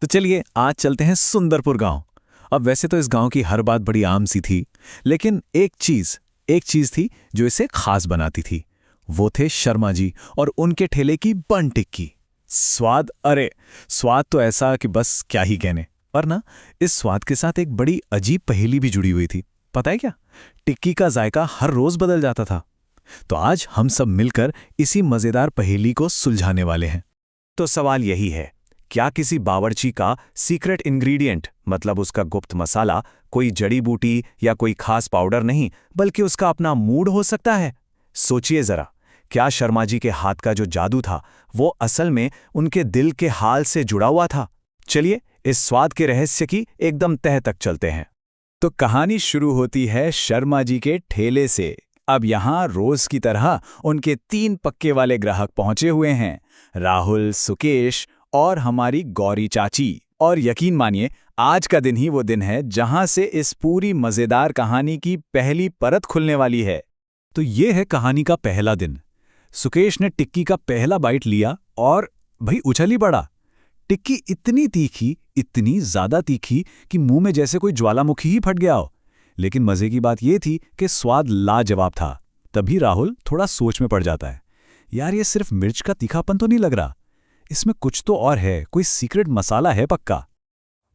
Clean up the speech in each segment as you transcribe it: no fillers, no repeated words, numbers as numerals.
तो चलिए आज चलते हैं सुंदरपुर गांव। अब वैसे तो इस गांव की हर बात बड़ी आम सी थी, लेकिन एक चीज थी जो इसे खास बनाती थी। वो थे शर्मा जी और उनके ठेले की बन टिक्की। स्वाद, अरे स्वाद तो ऐसा कि बस क्या ही कहने। पर ना, इस स्वाद के साथ एक बड़ी अजीब पहेली भी जुड़ी हुई थी। पता है क्या? टिक्की का जायका हर रोज बदल जाता था। तो आज हम सब मिलकर इसी मजेदार पहेली को सुलझाने वाले हैं। तो सवाल यही है, क्या किसी बावर्ची का सीक्रेट इंग्रेडिएंट, मतलब उसका गुप्त मसाला, कोई जड़ी बूटी या कोई खास पाउडर नहीं, बल्कि उसका अपना मूड हो सकता है? सोचिए जरा, क्या शर्मा जी के हाथ का जो जादू था वो असल में उनके दिल के हाल से जुड़ा हुआ था? चलिए इस स्वाद के रहस्य की एकदम तह तक चलते हैं। तो कहानी शुरू होती है शर्मा जी के ठेले से। अब यहाँ रोज की तरह उनके 3 पक्के वाले ग्राहक पहुंचे हुए हैं, राहुल, सुकेश और हमारी गौरी चाची। और यकीन मानिए, आज का दिन ही वो दिन है जहां से इस पूरी मजेदार कहानी की पहली परत खुलने वाली है। तो ये है कहानी का पहला दिन। सुकेश ने टिक्की का पहला बाइट लिया और भाई उछल ही पड़ा। टिक्की इतनी तीखी, इतनी ज्यादा तीखी कि मुंह में जैसे कोई ज्वालामुखी ही फट गया हो। लेकिन मजे की बात यह थी कि स्वाद लाजवाब था। तभी राहुल थोड़ा सोच में पड़ जाता है, यार ये सिर्फ मिर्च का तीखापन तो नहीं लग रहा, इसमें कुछ तो और है, कोई सीक्रेट मसाला है पक्का।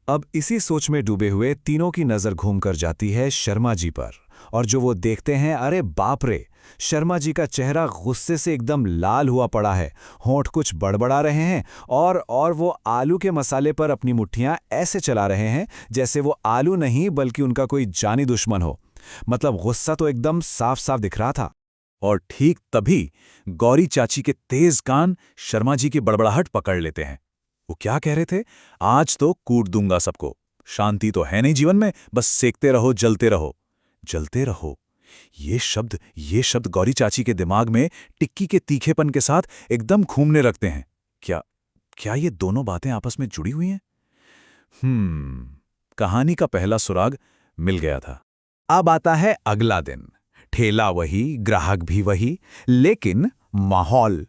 अब इसी सोच में डूबे हुए तीनों की नजर घूमकर जाती है शर्मा जी पर, और जो वो देखते हैं, अरे बाप रे, शर्मा जी का चेहरा गुस्से से एकदम लाल हुआ पड़ा है, होंठ कुछ बड़बड़ा रहे हैं और वो आलू के मसाले पर अपनी मुट्ठियां ऐसे चला रहे हैं जैसे वो आलू नहीं बल्कि उनका कोई जानी दुश्मन हो। मतलब गुस्सा तो एकदम साफ साफ दिख रहा था। और ठीक तभी गौरी चाची के तेज कान शर्मा जी की बड़बड़ाहट पकड़ लेते हैं। वो क्या कह रहे थे? आज तो कूट दूंगा सबको, शांति तो है नहीं जीवन में, बस सेकते रहो, जलते रहो। जलते रहो, ये शब्द गौरी चाची के दिमाग में टिक्की के तीखेपन के साथ एकदम घूमने रखते हैं। क्या ये दोनों बातें आपस में जुड़ी हुई हैं? कहानी का पहला सुराग मिल गया था। अब आता है अगला दिन। ठेला वही, ग्राहक भी वही, लेकिन माहौल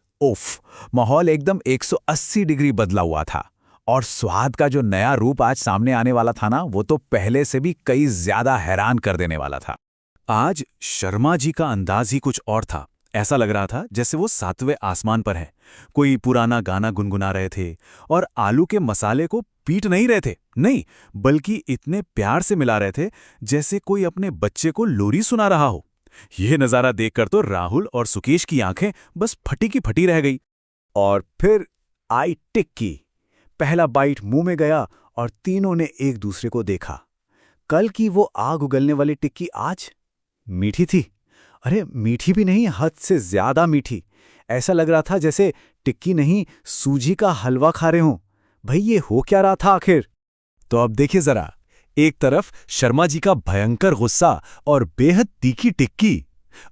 एकदम 180 डिग्री बदला हुआ था। और स्वाद का जो नया रूप आज सामने आने वाला था ना, वो तो पहले से भी कई ज्यादा हैरान कर देने वाला था। आज शर्मा जी का अंदाज ही कुछ और था। ऐसा लग रहा था जैसे वो 7वें आसमान पर हैं, कोई पुराना गाना गुनगुना रहे थे और आलू के मसाले को पीट नहीं रहे थे, नहीं, बल्कि इतने प्यार से मिला रहे थे जैसे कोई अपने बच्चे को लोरी सुना रहा हो। यह नजारा देखकर तो राहुल और सुकेश की आंखें बस फटी की फटी रह गई। और फिर आई टिक्की। पहला बाइट मुंह में गया और तीनों ने एक दूसरे को देखा। कल की वो आग उगलने वाली टिक्की आज मीठी थी। अरे मीठी भी नहीं, हद से ज्यादा मीठी। ऐसा लग रहा था जैसे टिक्की नहीं, सूजी का हलवा खा रहे हों। भाई ये हो क्या रहा था आखिर? तो अब देखिए जरा, एक तरफ शर्मा जी का भयंकर गुस्सा और बेहद तीखी टिक्की,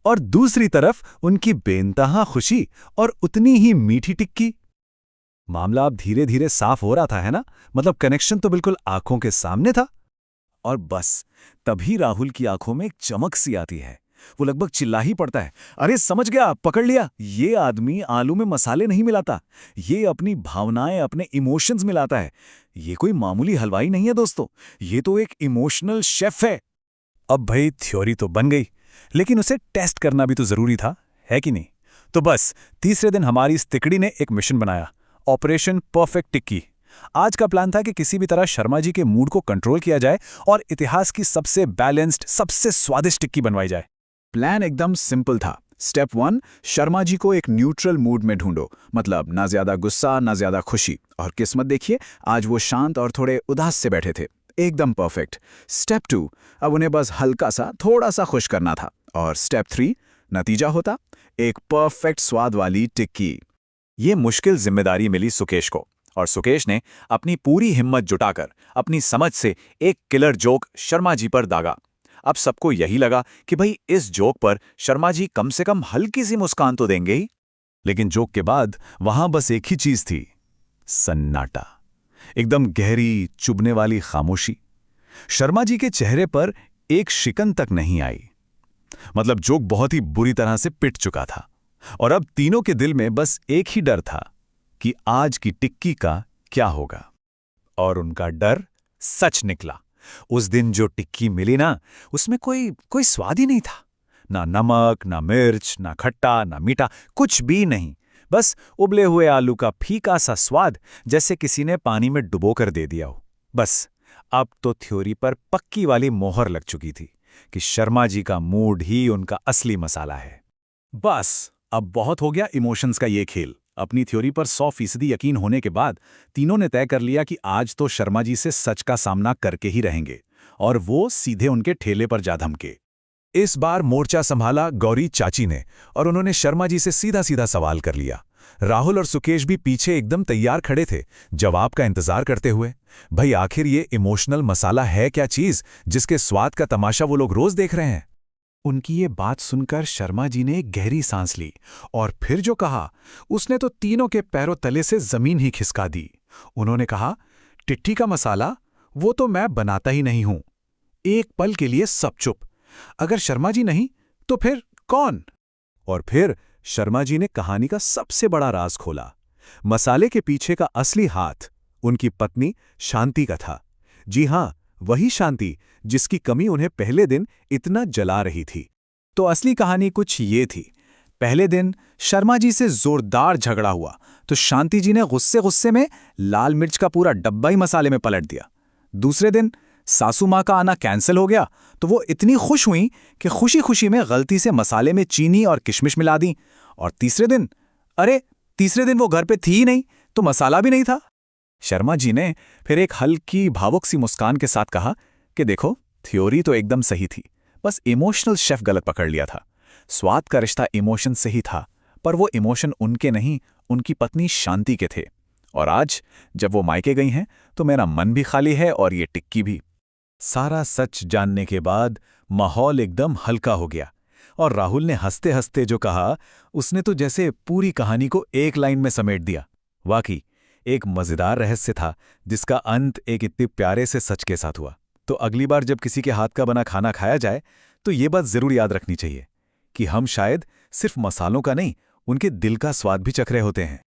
और दूसरी तरफ उनकी बेइंतहा खुशी और उतनी ही मीठी टिक्की। मामला अब धीरे धीरे साफ हो रहा था, है ना? मतलब कनेक्शन तो बिल्कुल आंखों के सामने था। और बस तभी राहुल की आंखों में एक चमक सी आती है। वो लगभग चिल्ला ही पड़ता है, अरे समझ गया, पकड़ लिया, ये आदमी आलू में मसाले नहीं मिलाता, ये अपनी भावनाएं, अपने इमोशंस मिलाता है। ये कोई मामूली हलवाई नहीं है दोस्तों, ये तो एक इमोशनल शेफ है। अब भाई थ्योरी तो बन गई, लेकिन उसे टेस्ट करना भी तो जरूरी था, है कि नहीं? तो बस तीसरे दिन हमारी इस तिकड़ी ने एक मिशन बनाया, ऑपरेशन परफेक्ट टिक्की। आज का प्लान था कि किसी भी तरह शर्मा जी के मूड को कंट्रोल किया जाए और इतिहास की सबसे बैलेंस्ड, सबसे स्वादिष्ट टिक्की बनवाई जाए। प्लान एकदम सिंपल था। स्टेप 1, शर्मा जी को एक न्यूट्रल मूड में ढूंढो, मतलब ना ज्यादा गुस्सा ना ज्यादा खुशी। और किस्मत देखिए, आज वो शांत और थोड़े उदास से बैठे थे, एकदम परफेक्ट। स्टेप 2, अब उन्हें बस हल्का सा, थोड़ा सा खुश करना था। और स्टेप 3, नतीजा होता एक परफेक्ट स्वाद वाली टिक्की। ये मुश्किल जिम्मेदारी मिली सुकेश को, और सुकेश ने अपनी पूरी हिम्मत जुटाकर अपनी समझ से एक किलर जोक शर्मा जी पर दागा। अब सबको यही लगा कि भाई इस जोक पर शर्मा जी कम से कम हल्की सी मुस्कान तो देंगे ही। लेकिन जोक के बाद वहां बस एक ही चीज थी, सन्नाटा। एकदम गहरी, चुभने वाली खामोशी। शर्मा जी के चेहरे पर एक शिकन तक नहीं आई। मतलब जोक बहुत ही बुरी तरह से पिट चुका था, और अब तीनों के दिल में बस एक ही डर था कि आज की टिक्की का क्या होगा। और उनका डर सच निकला। उस दिन जो टिक्की मिली ना, उसमें कोई स्वाद ही नहीं था। ना नमक, ना मिर्च, ना खट्टा, ना मीठा, कुछ भी नहीं। बस उबले हुए आलू का फीका सा स्वाद, जैसे किसी ने पानी में डुबोकर दे दिया हो। बस अब तो थ्योरी पर पक्की वाली मोहर लग चुकी थी कि शर्मा जी का मूड ही उनका असली मसाला है। बस अब बहुत हो गया इमोशंस का ये खेल। अपनी थ्योरी पर 100% यकीन होने के बाद तीनों ने तय कर लिया कि आज तो शर्मा जी से सच का सामना करके ही रहेंगे, और वो सीधे उनके ठेले पर जा धमके। इस बार मोर्चा संभाला गौरी चाची ने, और उन्होंने शर्मा जी से सीधा सीधा सवाल कर लिया। राहुल और सुकेश भी पीछे एकदम तैयार खड़े थे, जवाब का इंतजार करते हुए। भाई आखिर ये इमोशनल मसाला है क्या चीज, जिसके स्वाद का तमाशा वो लोग रोज देख रहे हैं? उनकी ये बात सुनकर शर्मा जी ने एक गहरी सांस ली, और फिर जो कहा उसने तो तीनों के पैरों तले से जमीन ही खिसका दी। उन्होंने कहा, टिट्ठी का मसाला वो तो मैं बनाता ही नहीं हूं। एक पल के लिए सब चुप। अगर शर्मा जी नहीं तो फिर कौन? और फिर शर्मा जी ने कहानी का सबसे बड़ा राज खोला। मसाले के पीछे का असली हाथ उनकी पत्नी शांति का था। जी हां, वही शांति जिसकी कमी उन्हें पहले दिन इतना जला रही थी। तो असली कहानी कुछ ये थी। पहले दिन शर्मा जी से जोरदार झगड़ा हुआ तो शांति जी ने गुस्से गुस्से में लाल मिर्च का पूरा डब्बा ही मसाले में पलट दिया। दूसरे दिन सासू माँ का आना कैंसिल हो गया तो वो इतनी खुश हुई कि खुशी खुशी में गलती से मसाले में चीनी और किशमिश मिला दी। और तीसरे दिन वो घर पे थी ही नहीं, तो मसाला भी नहीं था। शर्मा जी ने फिर एक हल्की भावुक सी मुस्कान के साथ कहा कि देखो, थ्योरी तो एकदम सही थी, बस इमोशनल शेफ गलत पकड़ लिया था। स्वाद का रिश्ता इमोशन से ही था, पर वो इमोशन उनके नहीं, उनकी पत्नी शांति के थे। और आज जब वो मायके गई हैं तो मेरा मन भी खाली है और ये टिक्की भी। सारा सच जानने के बाद माहौल एकदम हल्का हो गया, और राहुल ने हंसते हंसते जो कहा, उसने तो जैसे पूरी कहानी को एक लाइन में समेट दिया। वाकई एक मजेदार रहस्य था जिसका अंत एक इतने प्यारे से सच के साथ हुआ। तो अगली बार जब किसी के हाथ का बना खाना खाया जाए तो ये बात जरूर याद रखनी चाहिए कि हम शायद सिर्फ मसालों का नहीं, उनके दिल का स्वाद भी चख रहे होते हैं।